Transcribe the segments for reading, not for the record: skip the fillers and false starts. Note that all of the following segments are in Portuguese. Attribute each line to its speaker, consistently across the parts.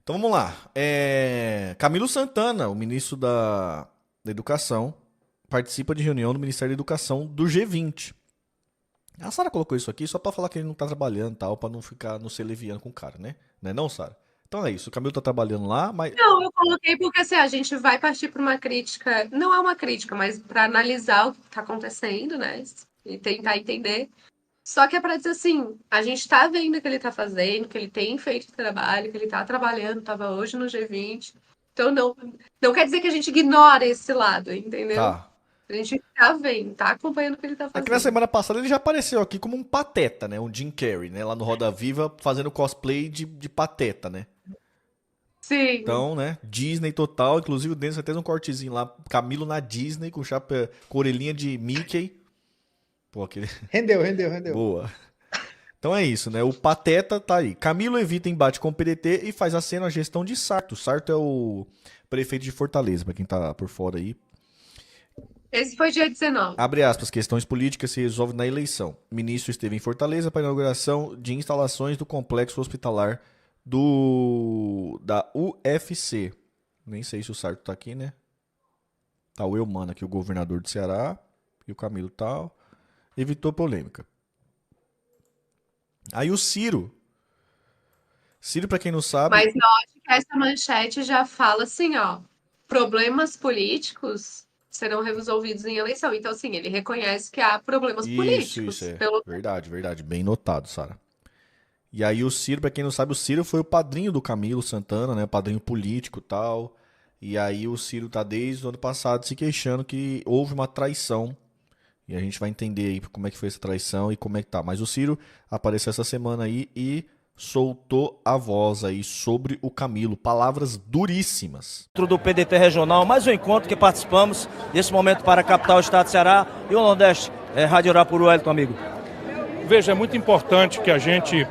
Speaker 1: Então vamos lá. Camilo Santana, o ministro da Educação, participa de reunião do Ministério da Educação do G20. A Sara colocou isso aqui só pra falar que ele não tá trabalhando e tal, pra não ficar não ser leviano com o cara, né? Não é não, Sara? Então é isso, o Camilo tá trabalhando lá, mas.
Speaker 2: Não, eu coloquei porque assim, a gente vai partir para uma crítica, não é uma crítica, mas para analisar o que está acontecendo, né? E tentar entender. Só que é para dizer assim, a gente está vendo o que ele está fazendo, que ele tem feito trabalho, que ele está trabalhando, estava hoje no G20. Então não quer dizer que a gente ignora esse lado, entendeu?
Speaker 1: Tá.
Speaker 2: A gente está vendo, está acompanhando o que ele está
Speaker 1: Aqui na
Speaker 2: fazendo.
Speaker 1: semana passada ele já apareceu aqui como um pateta, né? Um Jim Carrey, né? Lá no Roda Viva, fazendo cosplay de pateta, né?
Speaker 2: Sim.
Speaker 1: Então, né? Disney total. Inclusive o Denis vai ter um cortezinho lá. Camilo na Disney, com chapa, com orelhinha de Mickey. Pô, aquele.
Speaker 3: Rendeu, rendeu, rendeu.
Speaker 1: Boa. Então é isso, né? O Pateta tá aí. Camilo evita embate com o PDT e faz aceno à gestão de Sarto. Sarto é o prefeito de Fortaleza, pra quem tá por fora aí.
Speaker 2: Esse foi dia 19.
Speaker 1: Abre aspas, questões políticas se resolvem na eleição. O ministro esteve em Fortaleza para a inauguração de instalações do complexo hospitalar da UFC. Nem sei se o Sarto tá aqui, né? Tá o Eumano aqui, o governador do Ceará. E o Camilo tal. Evitou polêmica. Aí o Ciro. Ciro, pra quem não sabe.
Speaker 2: Mas note que essa manchete já fala assim, ó, problemas políticos serão resolvidos em eleição. Então, assim, ele reconhece que há problemas
Speaker 1: Isso,
Speaker 2: políticos.
Speaker 1: é.
Speaker 2: Pelo...
Speaker 1: Verdade, verdade. Bem notado, Sara. E aí o Ciro, pra quem não sabe, o Ciro foi o padrinho do Camilo Santana, né? Padrinho político e tal. E aí o Ciro tá desde o ano passado se queixando que houve uma traição. E a gente vai entender aí como é que foi essa traição e como é que tá. Mas o Ciro apareceu essa semana aí e soltou a voz aí sobre o Camilo. Palavras duríssimas.
Speaker 4: Dentro do PDT regional, mais um encontro que participamos nesse momento para a capital do estado do Ceará e o Nordeste, Rádio Arapuru, Wellington, amigo.
Speaker 5: Veja, é muito importante que a gente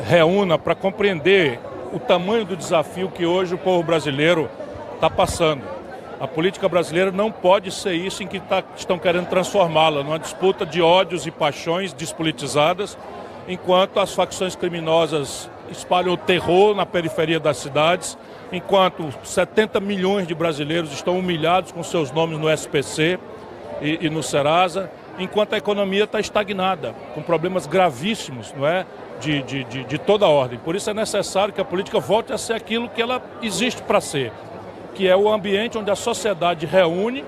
Speaker 5: reúna para compreender o tamanho do desafio que hoje o povo brasileiro está passando. A política brasileira não pode ser isso em que estão querendo transformá-la, numa disputa de ódios e paixões despolitizadas, enquanto as facções criminosas espalham o terror na periferia das cidades, enquanto 70 milhões de brasileiros estão humilhados com seus nomes no SPC e no Serasa, enquanto a economia está estagnada, com problemas gravíssimos, não é? De toda a ordem. Por isso é necessário que a política volte a ser aquilo que ela existe para ser, que é o ambiente onde a sociedade reúne,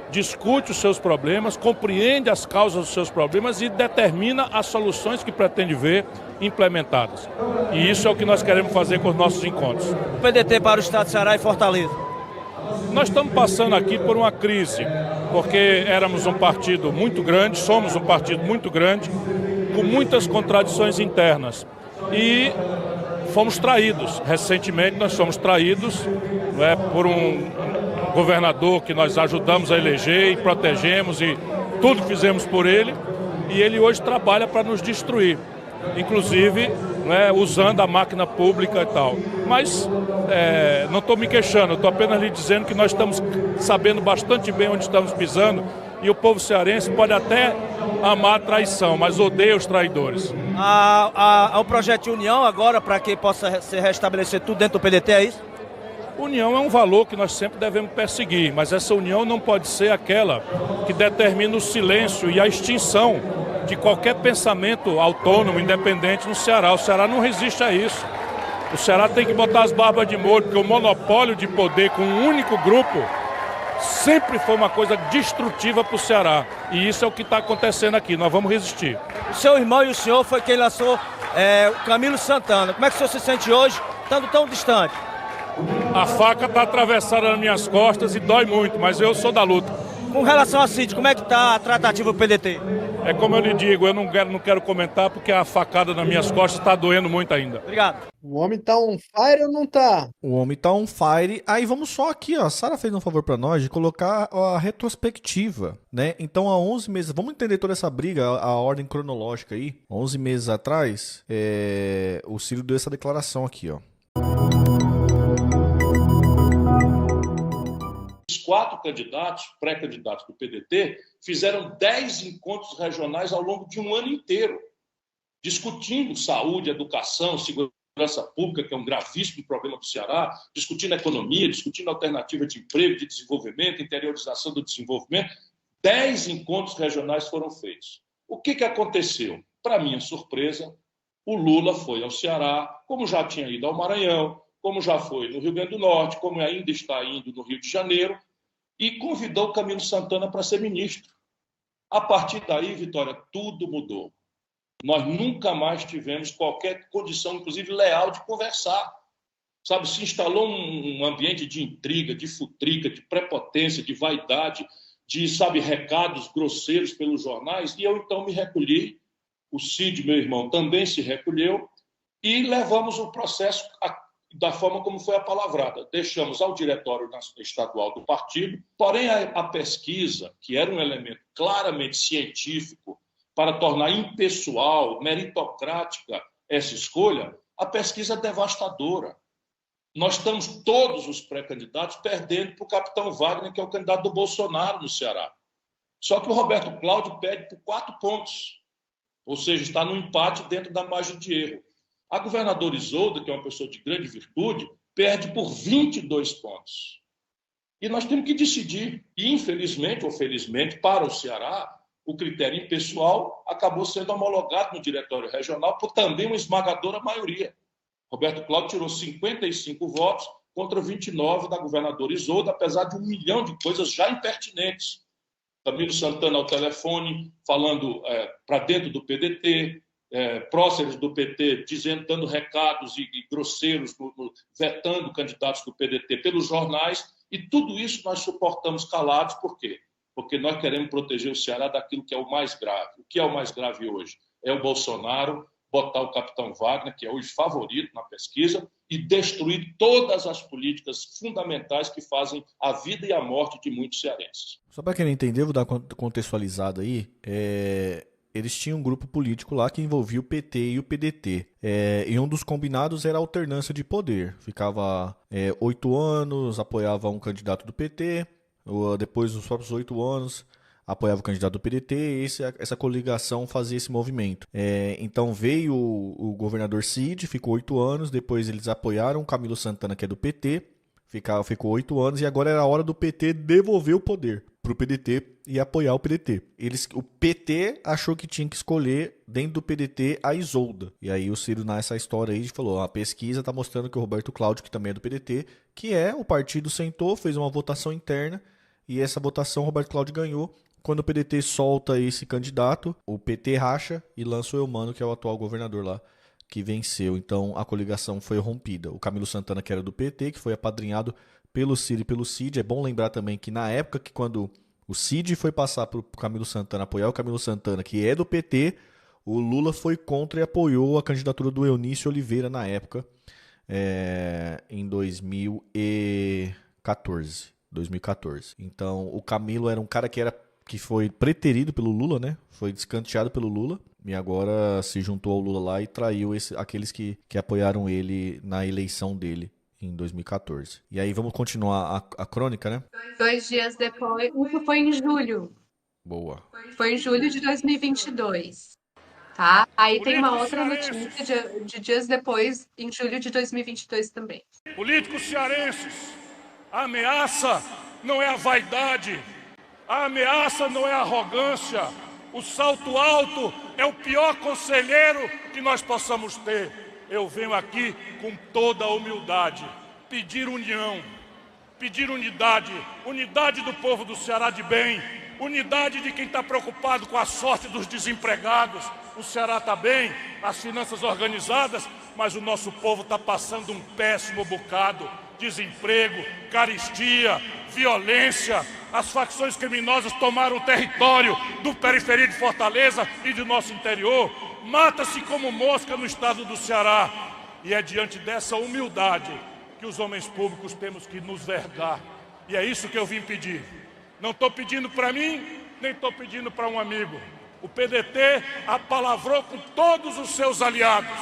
Speaker 5: discute os seus problemas, compreende as causas dos seus problemas e determina as soluções que pretende ver implementadas. E isso é o que nós queremos fazer com os nossos encontros.
Speaker 4: O PDT para o estado do Ceará e Fortaleza.
Speaker 5: Nós estamos passando aqui por uma crise, porque éramos um partido muito grande, somos um partido muito grande, com muitas contradições internas. E fomos traídos. Recentemente nós fomos traídos, não é, por um governador que nós ajudamos a eleger e protegemos e tudo fizemos por ele. E ele hoje trabalha para nos destruir, inclusive, não é, usando a máquina pública e tal. Mas não estou me queixando, estou apenas lhe dizendo que nós estamos sabendo bastante bem onde estamos pisando e o povo cearense pode até amar a traição, mas odeia os traidores.
Speaker 4: Há um projeto de união agora para que possa se restabelecer tudo dentro do PDT, é isso?
Speaker 5: União é um valor que nós sempre devemos perseguir, mas essa união não pode ser aquela que determina o silêncio e a extinção de qualquer pensamento autônomo, independente no Ceará. O Ceará não resiste a isso. O Ceará tem que botar as barbas de molho, porque o monopólio de poder com um único grupo sempre foi uma coisa destrutiva para o Ceará. E isso é o que está acontecendo aqui. Nós vamos resistir.
Speaker 4: O seu irmão e o senhor foi quem lançou o Camilo Santana. Como é que o senhor se sente hoje, estando tão distante?
Speaker 5: A faca está atravessada nas minhas costas e dói muito, mas eu sou da luta.
Speaker 4: Com relação a Cid, como é que está a tratativa do PDT?
Speaker 5: É como eu lhe digo, eu não quero comentar porque a facada nas minhas costas está doendo muito ainda.
Speaker 4: Obrigado.
Speaker 3: O homem tá on fire ou não tá?
Speaker 1: O homem tá on fire. Aí vamos só aqui, ó. A Sara fez um favor pra nós de colocar a retrospectiva, né? Então, há 11 meses... Vamos entender toda essa briga, a ordem cronológica aí. 11 meses atrás, o Ciro deu essa declaração aqui, ó.
Speaker 6: Os 4 candidatos, pré-candidatos do PDT, fizeram 10 encontros regionais ao longo de um ano inteiro, discutindo saúde, educação, segurança segurança pública, que é um gravíssimo problema do Ceará, discutindo economia, discutindo alternativa de emprego, de desenvolvimento, interiorização do desenvolvimento. 10 encontros regionais foram feitos. O que aconteceu? Para minha surpresa, o Lula foi ao Ceará, como já tinha ido ao Maranhão, como já foi no Rio Grande do Norte, como ainda está indo no Rio de Janeiro, e convidou o Camilo Santana para ser ministro. A partir daí, Vitória, tudo mudou. Nós nunca mais tivemos qualquer condição, inclusive leal, de conversar. Sabe, se instalou um ambiente de intriga, de futrica, de prepotência, de vaidade, de, sabe, recados grosseiros pelos jornais, e eu então me recolhi, o Cid, meu irmão, também se recolheu, e levamos o processo da forma como foi apalavrada. Deixamos ao diretório estadual do partido, porém a pesquisa, que era um elemento claramente científico para tornar impessoal, meritocrática essa escolha, a pesquisa é devastadora. Nós estamos, todos os pré-candidatos, perdendo para o capitão Wagner, que é o candidato do Bolsonaro no Ceará. Só que o Roberto Cláudio perde por 4 pontos, ou seja, está no empate dentro da margem de erro. A governadora Isolda, que é uma pessoa de grande virtude, perde por 22 pontos. E nós temos que decidir. E, infelizmente ou felizmente, para o Ceará, o critério impessoal acabou sendo homologado no diretório regional por também uma esmagadora maioria. Roberto Cláudio tirou 55 votos contra 29 da governadora Isolda, apesar de 1 milhão de coisas já impertinentes. Camilo Santana ao telefone, falando para dentro do PDT, próceres do PT dando recados e grosseiros, vetando candidatos do PDT pelos jornais, e tudo isso nós suportamos calados. Por quê? Porque nós queremos proteger o Ceará daquilo que é o mais grave. O que é o mais grave hoje? É o Bolsonaro botar o capitão Wagner, que é hoje favorito na pesquisa, e destruir todas as políticas fundamentais que fazem a vida e a morte de muitos cearenses.
Speaker 1: Só para quem não entendeu, vou dar contextualizado aí. Eles tinham um grupo político lá que envolvia o PT e o PDT. E um dos combinados era a alternância de poder. Ficava 8 anos, apoiava um candidato do PT, depois dos próprios 8 anos apoiava o candidato do PDT, e essa coligação fazia esse movimento. Então veio o governador Cid, ficou 8 anos, depois eles apoiaram o Camilo Santana, que é do PT, ficou 8 anos, e agora era a hora do PT devolver o poder pro PDT e apoiar o PDT. O PT achou que tinha que escolher dentro do PDT a Isolda. E aí o Ciro, nessa história aí, falou, a pesquisa tá mostrando que o Roberto Cláudio, que também é do PDT, o partido sentou, fez uma votação interna, e essa votação o Roberto Cláudio ganhou. Quando o PDT solta esse candidato, o PT racha e lança o Eumano, que é o atual governador lá, que venceu. Então a coligação foi rompida. O Camilo Santana, que era do PT, que foi apadrinhado pelo Ciro e pelo Cid. É bom lembrar também que na época que quando o Cid foi passar para o Camilo Santana, apoiar o Camilo Santana, que é do PT, o Lula foi contra e apoiou a candidatura do Eunício Oliveira na época, em 2014. Então o Camilo era um cara que foi preterido pelo Lula, né? Foi descanteado pelo Lula e agora se juntou ao Lula lá e traiu aqueles que apoiaram ele na eleição dele em 2014. E aí vamos continuar a crônica, né?
Speaker 2: 2 dias depois, isso foi em julho.
Speaker 1: Boa.
Speaker 2: Foi em julho de 2022, tá? Aí tem uma outra notícia de dias depois, em julho de 2022 também.
Speaker 5: Políticos cearenses, a ameaça não é a vaidade, a ameaça não é a arrogância, o salto alto é o pior conselheiro que nós possamos ter. Eu venho aqui com toda a humildade, pedir união, pedir unidade, unidade do povo do Ceará de bem, unidade de quem está preocupado com a sorte dos desempregados. O Ceará está bem, as finanças organizadas, mas o nosso povo está passando um péssimo bocado. Desemprego, carestia, violência. As facções criminosas tomaram o território do periferia de Fortaleza e do nosso interior. Mata-se como mosca no estado do Ceará. E é diante dessa humildade que os homens públicos temos que nos vergar. E é isso que eu vim pedir. Não estou pedindo para mim, nem estou pedindo para um amigo. O PDT apalavrou com todos os seus aliados,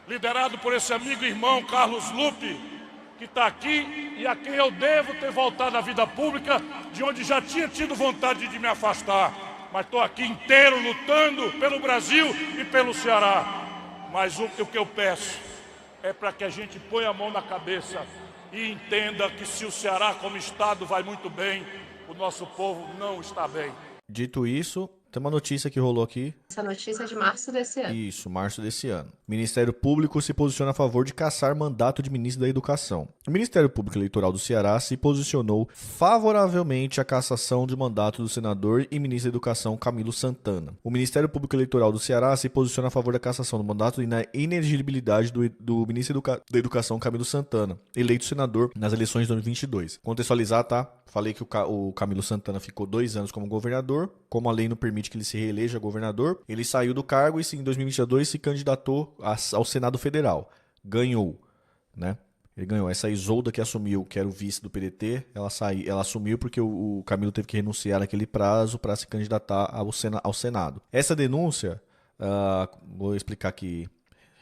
Speaker 5: liderado por esse amigo e irmão Carlos Lupe, que está aqui e a quem eu devo ter voltado à vida pública, de onde já tinha tido vontade de me afastar. Mas estou aqui inteiro lutando pelo Brasil e pelo Ceará. Mas o que eu peço é para que a gente ponha a mão na cabeça e entenda que se o Ceará como estado vai muito bem, o nosso povo não está bem.
Speaker 1: Dito isso, tem uma notícia que rolou aqui.
Speaker 2: Essa notícia é de março desse ano.
Speaker 1: Isso, março desse ano. Ministério Público se posiciona a favor de cassar mandato de ministro da Educação. O Ministério Público Eleitoral do Ceará se posicionou favoravelmente à cassação de mandato do senador e ministro da Educação Camilo Santana. O Ministério Público Eleitoral do Ceará se posiciona a favor da cassação do mandato e na inelegibilidade do ministro da Educação Camilo Santana, eleito senador nas eleições de 2022. Contextualizar, tá? Falei que o Camilo Santana ficou 2 anos como governador, como a lei não permite que ele se reeleja governador, ele saiu do cargo e em 2022 se candidatou ao Senado Federal. Ganhou, né? Ele ganhou. Essa Isolda que assumiu, que era o vice do PDT, ela assumiu porque o Camilo teve que renunciar naquele prazo para se candidatar ao Senado. Essa denúncia, vou explicar aqui,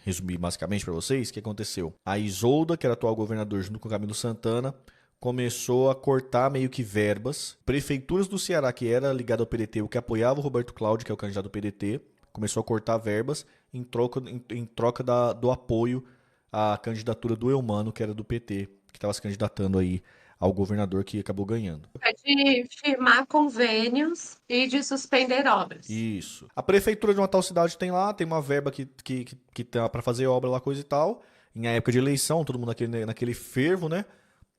Speaker 1: resumir basicamente para vocês, o que aconteceu. A Isolda, que era atual governador junto com o Camilo Santana, começou a cortar meio que verbas. Prefeituras do Ceará, que era ligado ao PDT, o que apoiava o Roberto Cláudio, que é o candidato do PDT, começou a cortar verbas em troca do apoio à candidatura do Eumano, que era do PT, que estava se candidatando aí ao governador que acabou ganhando.
Speaker 2: É de firmar convênios e de suspender obras.
Speaker 1: Isso. A prefeitura de uma tal cidade tem uma verba que tá para fazer obra lá, coisa e tal. Em época de eleição, todo mundo naquele fervo, né?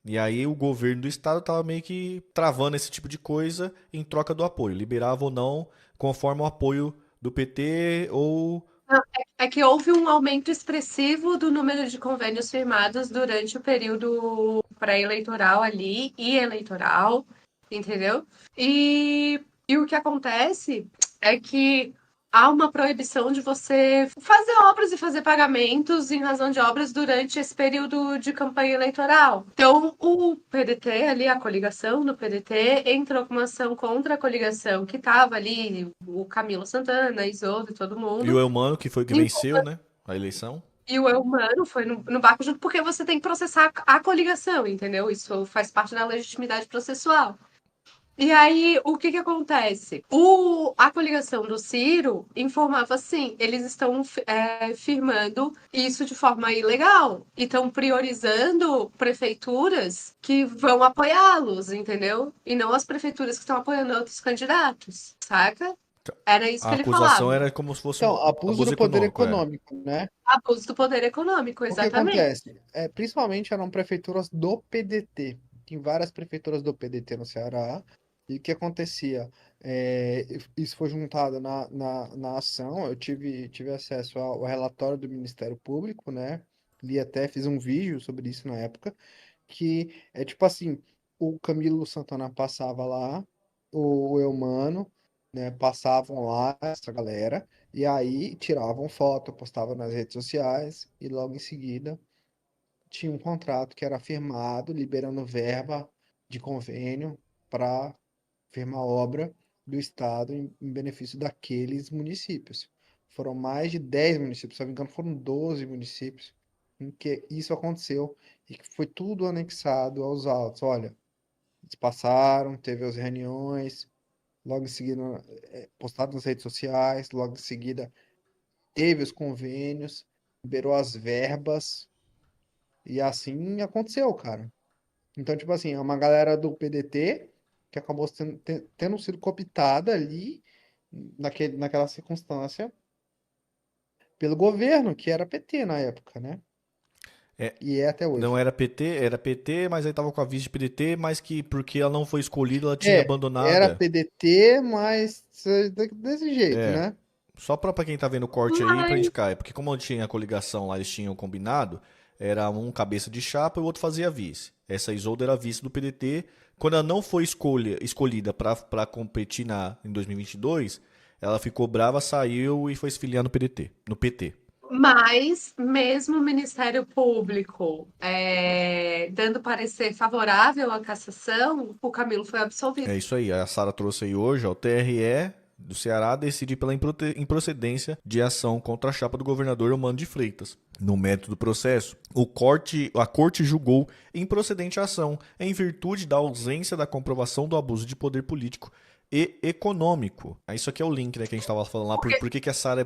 Speaker 1: E aí o governo do estado estava meio que travando esse tipo de coisa em troca do apoio. Liberava ou não, conforme o apoio do PT ou...
Speaker 2: É que houve um aumento expressivo do número de convênios firmados durante o período pré-eleitoral ali e eleitoral, entendeu? E o que acontece é que há uma proibição de você fazer obras e fazer pagamentos em razão de obras durante esse período de campanha eleitoral. Então, o PDT ali, a coligação do PDT, entrou com uma ação contra a coligação que estava ali, o Camilo Santana, a Isolda e todo mundo.
Speaker 1: E o Eumano, que foi que venceu, né, a eleição.
Speaker 2: E o Eumano foi no barco junto, porque você tem que processar a coligação, entendeu? Isso faz parte da legitimidade processual. E aí, o que acontece? A coligação do Ciro informava assim, eles estão firmando isso de forma ilegal e estão priorizando prefeituras que vão apoiá-los, entendeu? E não as prefeituras que estão apoiando outros candidatos, saca? Era isso que ele falava.
Speaker 1: A acusação era como se fosse
Speaker 3: Então, abuso do poder econômico, né?
Speaker 2: Abuso do poder econômico, exatamente.
Speaker 3: O que acontece? Principalmente eram prefeituras do PDT. Tem várias prefeituras do PDT no Ceará. E o que acontecia? Isso foi juntado na ação. Eu tive acesso ao relatório do Ministério Público, né? Fiz um vídeo sobre isso na época. Que é tipo assim: o Camilo Santana passava lá, o Eumano, né? Passavam lá, essa galera, e aí tiravam foto, postavam nas redes sociais, e logo em seguida tinha um contrato que era firmado, liberando verba de convênio para firmar obra do Estado em benefício daqueles municípios. Foram mais de 10 municípios, se não me engano, foram 12 municípios em que isso aconteceu e que foi tudo anexado aos autos. Olha, eles passaram, teve as reuniões, logo em seguida postado nas redes sociais, logo em seguida teve os convênios, liberou as verbas e assim aconteceu, cara. Então, tipo assim, é uma galera do PDT que acabou tendo sido cooptada ali, naquela circunstância, pelo governo, que era PT na época, né? E é até hoje.
Speaker 1: Não era PT, mas aí tava com a vice de PDT, mas que porque ela não foi escolhida, ela tinha abandonado.
Speaker 3: Era PDT, mas desse jeito, né?
Speaker 1: Só pra quem tá vendo o corte aí, pra gente cair. Porque como tinha a coligação lá, eles tinham combinado, era um cabeça de chapa e o outro fazia vice. Essa Isolda era vice do PDT. Quando ela não foi escolhida para competir em 2022, ela ficou brava, saiu e foi se filiar no PT.
Speaker 2: Mas, mesmo o Ministério Público dando parecer favorável à cassação, o Camilo foi absolvido.
Speaker 1: É isso aí. A Sara trouxe aí hoje, o TRE do Ceará decide pela improcedência de ação contra a chapa do governador Eumano de Freitas. No mérito do processo, a corte julgou improcedente a ação em virtude da ausência da comprovação do abuso de poder político e econômico. Isso aqui é o link, né, que a gente tava falando lá. Por que que a Sara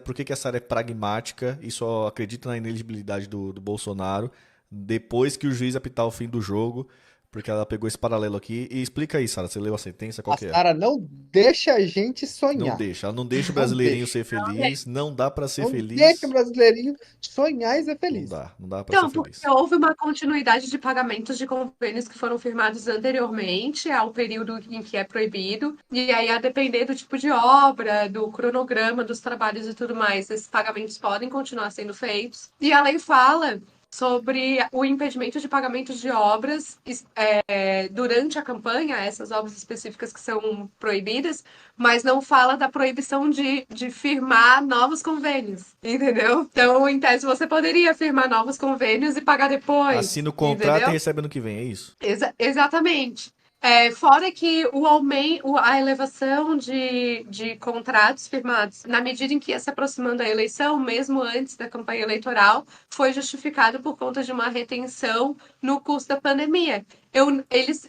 Speaker 1: é pragmática e só acredita na inelegibilidade do Bolsonaro depois que o juiz apitar o fim do jogo. Porque ela pegou esse paralelo aqui. E explica aí, Sara. Você leu a sentença? Qual
Speaker 3: A
Speaker 1: que é?
Speaker 3: Sara não deixa a gente
Speaker 1: Não
Speaker 3: sonhar.
Speaker 1: deixa. Ela não deixa o
Speaker 3: Não
Speaker 1: brasileirinho
Speaker 3: deixa.
Speaker 1: ser feliz. Não dá pra ser
Speaker 3: Não
Speaker 1: feliz.
Speaker 3: deixa o brasileirinho sonhar e ser
Speaker 1: Não
Speaker 3: feliz.
Speaker 1: dá. Não dá pra
Speaker 2: Então,
Speaker 1: ser feliz.
Speaker 2: porque houve uma continuidade de pagamentos de convênios que foram firmados anteriormente ao período em que é proibido, e aí, a depender do tipo de obra, do cronograma dos trabalhos e tudo mais, esses pagamentos podem continuar sendo feitos. E a lei fala sobre o impedimento de pagamentos de obras durante a campanha, essas obras específicas que são proibidas, mas não fala da proibição de firmar novos convênios, entendeu? Então, em tese, você poderia firmar novos convênios e pagar depois,
Speaker 1: Assina o contrato
Speaker 2: entendeu?
Speaker 1: e recebe ano que vem, é isso?
Speaker 2: Exatamente. Fora que o aumento, a elevação de contratos firmados, na medida em que ia se aproximando da eleição, mesmo antes da campanha eleitoral, foi justificado por conta de uma retenção no custo da pandemia.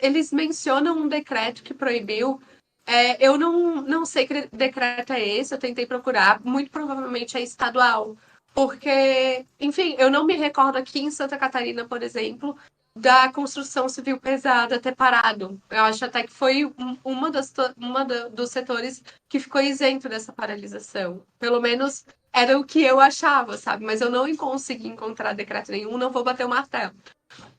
Speaker 2: Eles mencionam um decreto que proibiu. Eu não sei que decreto é esse, eu tentei procurar, muito provavelmente é estadual. Porque, enfim, eu não me recordo aqui em Santa Catarina, por exemplo, da construção civil pesada ter parado. Eu acho até que foi dos setores que ficou isento dessa paralisação. Pelo menos era o que eu achava, sabe? Mas eu não consegui encontrar decreto nenhum, não vou bater o martelo.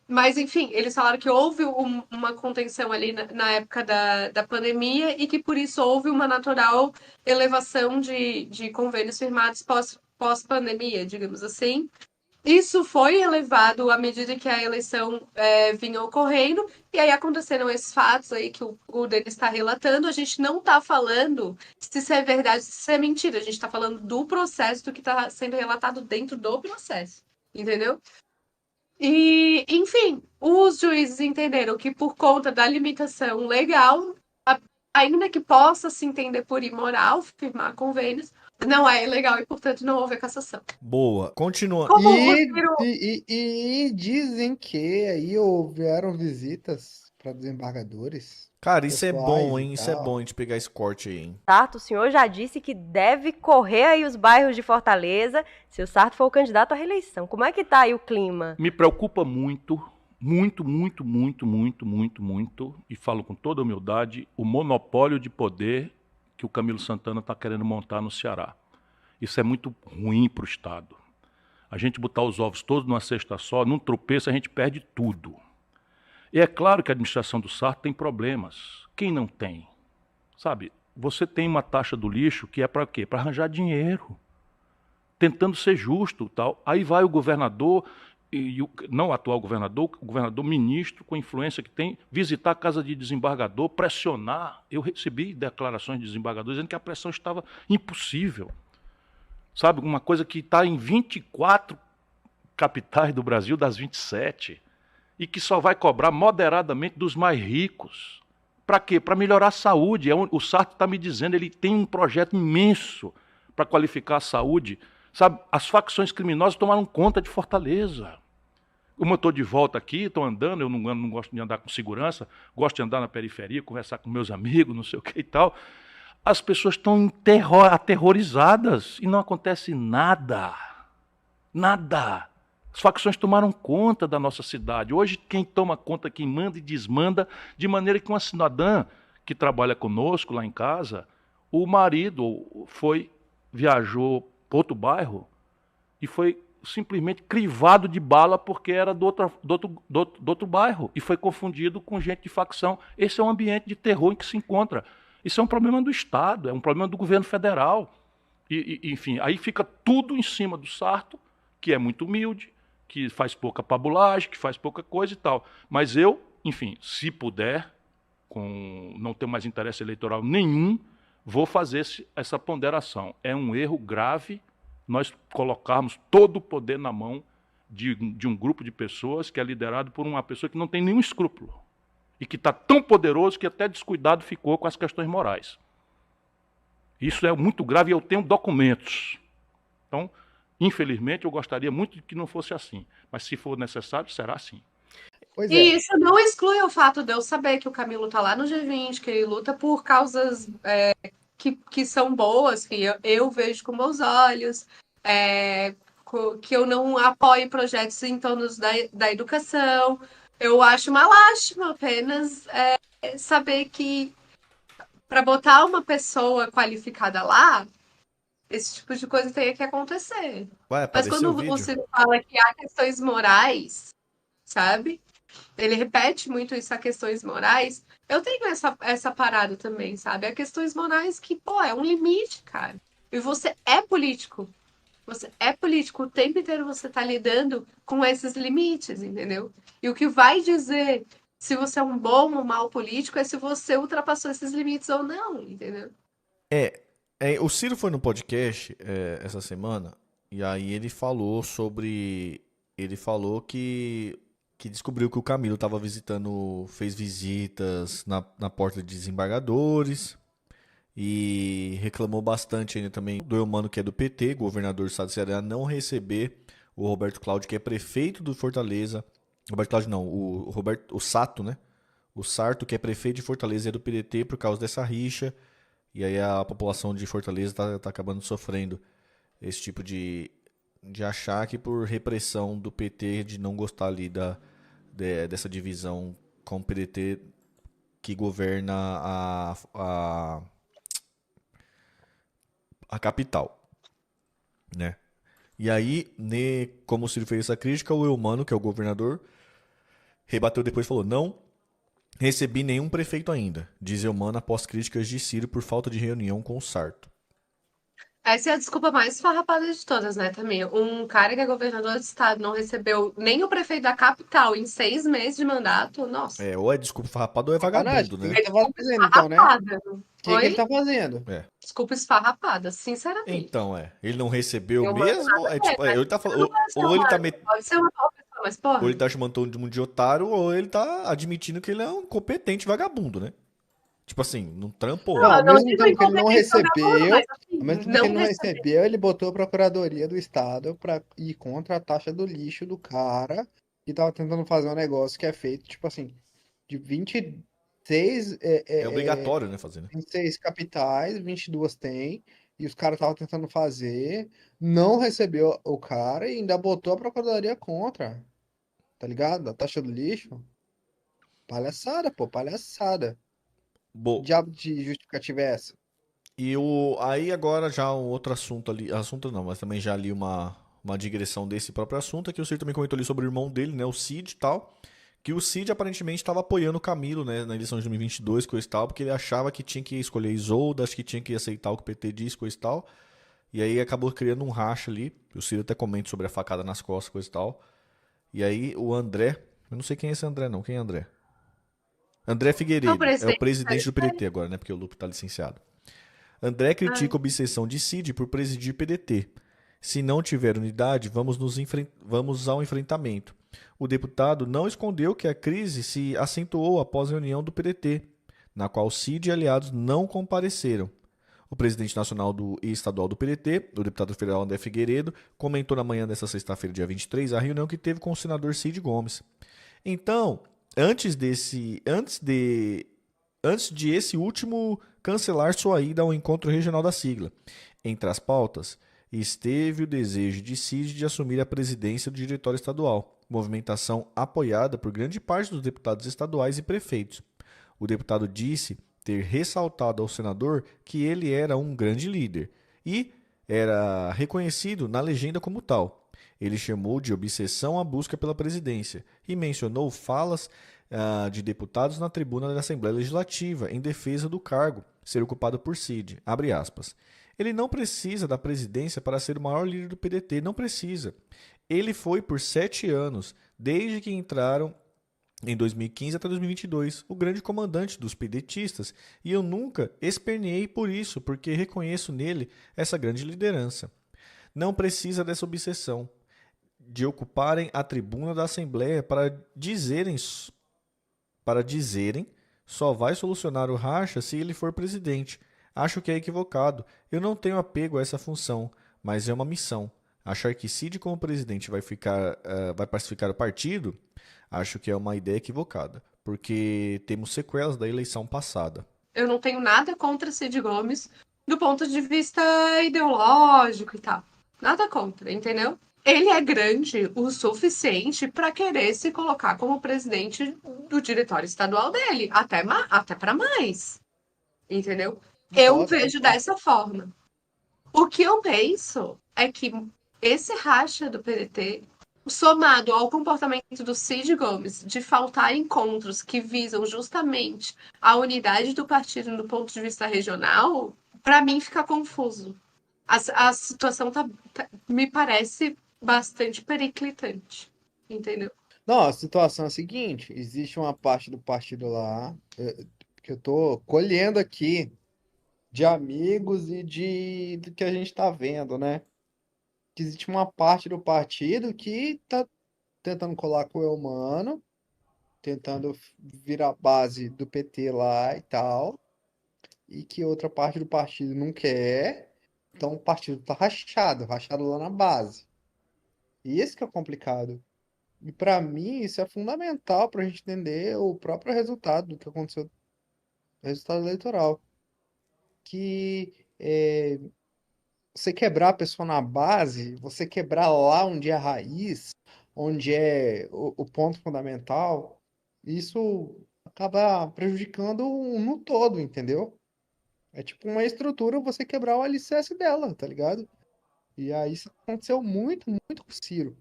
Speaker 2: Mas, enfim, eles falaram que houve uma contenção ali na época da pandemia e que por isso houve uma natural elevação de convênios firmados pós-pandemia, digamos assim. Isso foi elevado à medida que a eleição vinha ocorrendo, e aí aconteceram esses fatos aí que o Denis está relatando. A gente não está falando se isso é verdade, se isso é mentira. A gente está falando do processo, do que está sendo relatado dentro do processo, entendeu? E, enfim, os juízes entenderam que por conta da limitação legal, ainda que possa se entender por imoral firmar convênios, não é ilegal e, portanto, não houve cassação.
Speaker 1: Boa. Continua.
Speaker 2: Como o
Speaker 3: E,
Speaker 2: Ciro
Speaker 3: e, e- e dizem que aí houveram visitas para desembargadores
Speaker 1: Cara, isso é
Speaker 3: pessoais
Speaker 1: bom,
Speaker 3: e
Speaker 1: hein? Isso é
Speaker 3: tal.
Speaker 1: bom a gente pegar esse corte aí, hein?
Speaker 7: Sarto, o senhor já disse que deve correr aí os bairros de Fortaleza se o Sarto for o candidato à reeleição. Como é que tá aí o clima?
Speaker 5: Me preocupa muito, muito, muito, muito, muito, muito, muito, e falo com toda humildade, o monopólio de poder que o Camilo Santana está querendo montar no Ceará. Isso é muito ruim para o Estado. A gente botar os ovos todos numa cesta só, num tropeço a gente perde tudo. E é claro que a administração do Sarto tem problemas. Quem não tem? Sabe, você tem uma taxa do lixo que é para quê? Para arranjar dinheiro. Tentando ser justo, tal. Aí vai o governador, não o atual governador, o governador ministro, com a influência que tem, visitar a casa de desembargador, pressionar. Eu recebi declarações de desembargadores dizendo que a pressão estava impossível. Sabe, uma coisa que está em 24 capitais do Brasil, das 27, e que só vai cobrar moderadamente dos mais ricos. Para quê? Para melhorar a saúde. O Sarto está me dizendo, ele tem um projeto imenso para qualificar a saúde. Sabe, as facções criminosas tomaram conta de Fortaleza. Como eu estou de volta aqui, estou andando, eu não gosto de andar com segurança, gosto de andar na periferia, conversar com meus amigos, não sei o que e tal. As pessoas estão aterrorizadas e não acontece nada. Nada. As facções tomaram conta da nossa cidade. Hoje quem toma conta, quem manda e desmanda, de maneira que uma cidadã que trabalha conosco lá em casa, o marido viajou para outro bairro e foi simplesmente crivado de bala porque era do outro bairro e foi confundido com gente de facção. Esse é um ambiente de terror em que se encontra. Isso é um problema do Estado, é um problema do governo federal. Enfim, aí fica tudo em cima do Sarto, que é muito humilde, que faz pouca pabulagem, que faz pouca coisa e tal. Mas eu, enfim, se puder, não ter mais interesse eleitoral nenhum, vou fazer essa ponderação. É um erro grave nós colocarmos todo o poder na mão de um grupo de pessoas que é liderado por uma pessoa que não tem nenhum escrúpulo e que está tão poderoso que até descuidado ficou com as questões morais. Isso é muito grave e eu tenho documentos. Então, infelizmente, eu gostaria muito de que não fosse assim. Mas se for necessário, será assim.
Speaker 3: Pois é.
Speaker 2: E isso não exclui o fato de eu saber que o Camilo tá lá no G20, que ele luta por causas que são boas, que eu vejo com meus olhos, que eu não apoio projetos em torno da educação. Eu acho uma lástima apenas saber que para botar uma pessoa qualificada lá, esse tipo de coisa tem que acontecer.
Speaker 1: Vai
Speaker 2: Mas
Speaker 1: aparecer
Speaker 2: quando
Speaker 1: o
Speaker 2: o
Speaker 1: vídeo?
Speaker 2: Ciro fala que há questões morais, sabe? Ele repete muito isso a questões morais. Eu tenho essa parada também, sabe? Há questões morais que, pô, é um limite, cara. E você é político. Você é político. O tempo inteiro você tá lidando com esses limites, entendeu? E o que vai dizer se você é um bom ou mau político é se você ultrapassou esses limites ou não, entendeu?
Speaker 1: O Ciro foi no podcast essa semana e aí ele falou sobre. Ele falou que descobriu que o Camilo estava visitando, fez visitas na porta de desembargadores e reclamou bastante ainda também do Eumano, que é do PT, governador do estado do Ceará, não receber o Roberto Cláudio, que é prefeito do Fortaleza. Roberto Cláudio não, o Sato, né? O Sarto, que é prefeito de Fortaleza, é do PDT por causa dessa rixa. E aí a população de Fortaleza tá acabando sofrendo esse tipo de achar que por repressão do PT, de não gostar ali dessa divisão com o PDT que governa a capital, né? E aí, como o Ciro fez essa crítica, o Eumano, que é o governador, rebateu depois e falou: não recebi nenhum prefeito ainda, diz Eumano após críticas de Ciro por falta de reunião com o Sarto.
Speaker 2: Essa é a desculpa mais farrapada de todas, né, também. Um cara que é governador do estado não recebeu nem o prefeito da capital em 6 meses de mandato. Nossa,
Speaker 1: Ou é desculpa farrapada ou é
Speaker 3: Sacanagem.
Speaker 1: vagabundo,
Speaker 3: O que
Speaker 1: né?
Speaker 3: ele tá fazendo, então, né? O
Speaker 2: farrapada.
Speaker 3: que ele
Speaker 2: Oi?
Speaker 3: tá fazendo?
Speaker 2: Desculpa esfarrapada, sinceramente.
Speaker 1: Então, ele não recebeu
Speaker 2: Eu mando
Speaker 1: mesmo?
Speaker 2: nada a ver, mas
Speaker 1: Ele tá
Speaker 2: não
Speaker 1: falando,
Speaker 2: vai ser
Speaker 1: ou ele tá
Speaker 2: humano, pode ser uma boa pessoa, mas
Speaker 1: ou
Speaker 2: porra.
Speaker 1: ele tá chamando todo mundo de otário, ou ele tá admitindo que ele é um competente vagabundo, né? Tipo assim, não trampou.
Speaker 3: Não, ao
Speaker 2: Eu não
Speaker 3: mesmo
Speaker 2: digo
Speaker 3: tempo que ele não
Speaker 2: incompetente vagabundo,
Speaker 3: recebeu,
Speaker 2: mas assim,
Speaker 3: ao mesmo tempo que
Speaker 2: não
Speaker 3: ele não
Speaker 2: recebeu.
Speaker 3: recebeu, ele botou a Procuradoria do Estado pra ir contra a taxa do lixo do cara que tava tentando fazer um negócio que é feito, tipo assim, de 26,
Speaker 1: É obrigatório, né, fazer, né?
Speaker 3: 26 capitais, 22 tem, e os caras estavam tentando fazer, não recebeu o cara e ainda botou a Procuradoria contra, tá ligado? A taxa do lixo. Palhaçada, pô, palhaçada. Que
Speaker 1: Bom,
Speaker 3: diabo de justificativa é essa?
Speaker 1: aí agora já um outro assunto ali, assunto não, mas também já li uma digressão desse próprio assunto, é que o Ciro também comentou ali sobre o irmão dele, né, o Cid e tal, que o Cid aparentemente estava apoiando o Camilo, né, na eleição de 2022, coisa e tal, porque ele achava que tinha que escolher Isolda, acho que tinha que aceitar o que o PT disse, coisa e tal, e aí acabou criando um racha ali, o Ciro até comenta sobre a facada nas costas, coisa e tal, e aí o André, eu não sei quem é esse André não, quem é André? André
Speaker 2: É o
Speaker 1: Figueiredo, é o
Speaker 2: presidente.
Speaker 1: presidente do PDT agora, né, porque o Lupe tá licenciado. André
Speaker 2: Ai,
Speaker 1: critica a obsessão de Cid por presidir PDT. Se não tiver unidade, vamos ao enfrentamento. O deputado não escondeu que a crise se acentuou após a reunião do PDT, na qual Cid e aliados não compareceram. O presidente nacional e estadual do PDT, o deputado federal André Figueiredo, comentou na manhã desta sexta-feira, dia 23, a reunião que teve com o senador Cid Gomes. Então, antes de esse último cancelar sua ida ao encontro regional da sigla. Entre as pautas, esteve o desejo de Cid de assumir a presidência do diretório estadual, movimentação apoiada por grande parte dos deputados estaduais e prefeitos. O deputado disse ter ressaltado ao senador que ele era um grande líder e era reconhecido na legenda como tal. Ele chamou de obsessão a busca pela presidência e mencionou falas de deputados na tribuna da Assembleia Legislativa em defesa do cargo ser ocupado por Cid. Abre aspas. Ele não precisa da presidência para ser o maior líder do PDT, não precisa. Ele foi por 7 anos, desde que entraram em 2015 até 2022, o grande comandante dos pedetistas, e eu nunca esperneei por isso, porque reconheço nele essa grande liderança. Não precisa dessa obsessão de ocuparem a tribuna da Assembleia para dizerem só vai solucionar o racha se ele for presidente. Acho que é equivocado. Eu não tenho apego a essa função, mas é uma missão. achar que Cid como presidente vai pacificar o partido, acho que é uma ideia equivocada, porque temos sequelas da eleição passada.
Speaker 2: Eu não tenho nada contra Cid Gomes do ponto de vista ideológico e tal. Nada contra, entendeu? Ele é grande o suficiente para querer se colocar como presidente do diretório estadual dele, até para mais, entendeu? Eu
Speaker 3: Concordo,
Speaker 2: vejo
Speaker 3: concordo.
Speaker 2: dessa forma. O que eu penso é que esse racha do PDT, somado ao comportamento do Cid Gomes de faltar encontros que visam justamente a unidade do partido do ponto de vista regional, para mim fica confuso. A situação me parece bastante periclitante, entendeu?
Speaker 3: Não, a situação é a seguinte: existe uma parte do partido lá, que eu tô colhendo aqui de amigos e do que a gente tá vendo, né? Que existe uma parte do partido que tá tentando colar com o Eumano, tentando virar base do PT lá e tal, e que outra parte do partido não quer. Então o partido tá rachado lá na base. E esse que é o complicado. E para mim isso é fundamental para a gente entender o próprio resultado do que aconteceu, o resultado eleitoral. Que você quebrar a pessoa na base, você quebrar lá onde é a raiz, onde é o ponto fundamental, isso acaba prejudicando no todo, entendeu? É tipo uma estrutura você quebrar o alicerce dela, tá ligado? E aí isso aconteceu muito, muito com o Ciro.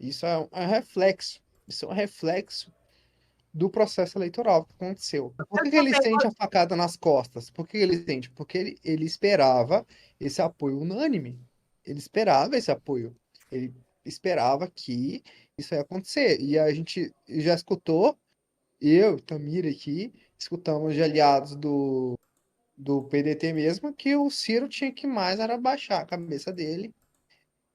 Speaker 3: Isso é um reflexo. Isso é um reflexo do processo eleitoral que aconteceu. Por que ele sente a facada nas costas? Por que ele sente? Porque ele esperava esse apoio unânime. Ele esperava esse apoio. Ele esperava que isso ia acontecer. E a gente já escutou, eu, Tamira aqui, escutamos de aliados do PDT mesmo, que o Ciro tinha que mais era baixar a cabeça dele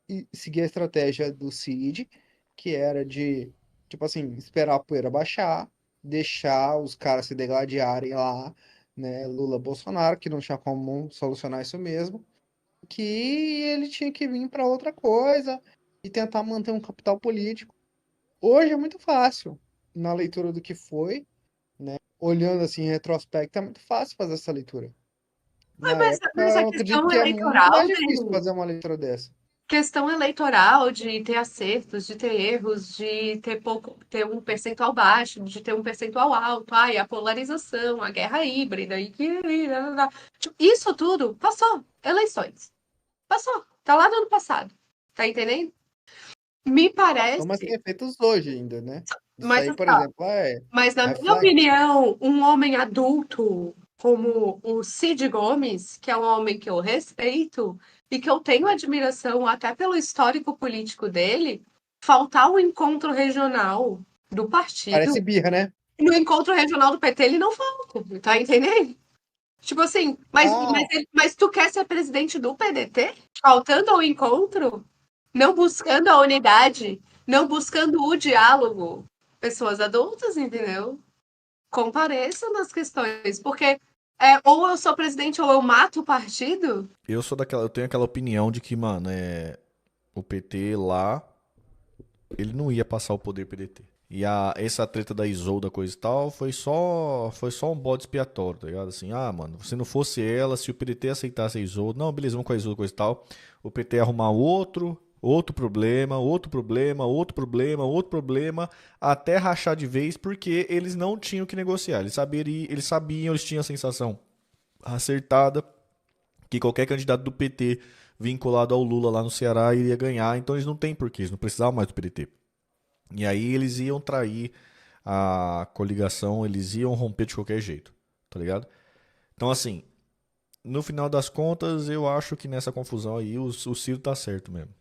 Speaker 3: e seguir a estratégia do Cid, que era de, tipo assim, esperar a poeira baixar, deixar os caras se degladiarem lá, né, Lula, Bolsonaro, que não tinha como solucionar isso mesmo, que ele tinha que vir para outra coisa e tentar manter um capital político. Hoje é muito fácil, na leitura do que foi, né, olhando assim em retrospecto, é muito fácil fazer essa leitura. Na época,
Speaker 2: Mas a
Speaker 3: eu acredito
Speaker 2: questão
Speaker 3: que é muito
Speaker 2: eleitoral,
Speaker 3: mais difícil fazer uma leitura dessa.
Speaker 2: questão eleitoral de ter acertos, de ter erros, de ter pouco, ter um percentual baixo, de ter um percentual alto, ai, a polarização, a guerra híbrida, tipo, isso tudo passou. Eleições. Passou. Tá lá no ano passado. Tá entendendo? Me
Speaker 3: São mais
Speaker 2: parece.
Speaker 3: efeitos hoje ainda, né? Isso
Speaker 2: Mas,
Speaker 3: aí, por
Speaker 2: assim, ó,
Speaker 3: exemplo, é
Speaker 2: mas na minha
Speaker 3: reflexo.
Speaker 2: opinião, um homem adulto como o Cid Gomes, que é um homem que eu respeito e que eu tenho admiração até pelo histórico político dele, faltar o encontro regional do
Speaker 3: Parece
Speaker 2: partido.
Speaker 3: birra, né?
Speaker 2: No encontro regional do PT ele não falta, tá entendendo? Tipo assim,
Speaker 3: Ah,
Speaker 2: mas tu quer ser presidente do PDT? Faltando ao encontro? Não buscando a unidade? Não buscando o diálogo? Pessoas adultas, entendeu? Compareçam nas questões, porque ou eu sou presidente ou eu mato o partido.
Speaker 1: Eu tenho aquela opinião de que, mano, o PT lá, ele não ia passar o poder PDT. E essa treta da Isolda, coisa e tal, foi só um bode expiatório, tá ligado? Assim, mano, se não fosse ela, se o PDT aceitasse a Isolda, não, beleza, vamos com a Isolda, coisa e tal, o PT ia arrumar outro problema, outro problema, outro problema, outro problema, até rachar de vez, porque eles não tinham o que negociar. Eles tinham a sensação acertada que qualquer candidato do PT vinculado ao Lula lá no Ceará iria ganhar, então eles não têm porquê, eles não precisavam mais do PDT. E aí eles iam trair a coligação, eles iam romper de qualquer jeito, tá ligado? Então assim, no final das contas, eu acho que nessa confusão aí o Ciro tá certo mesmo.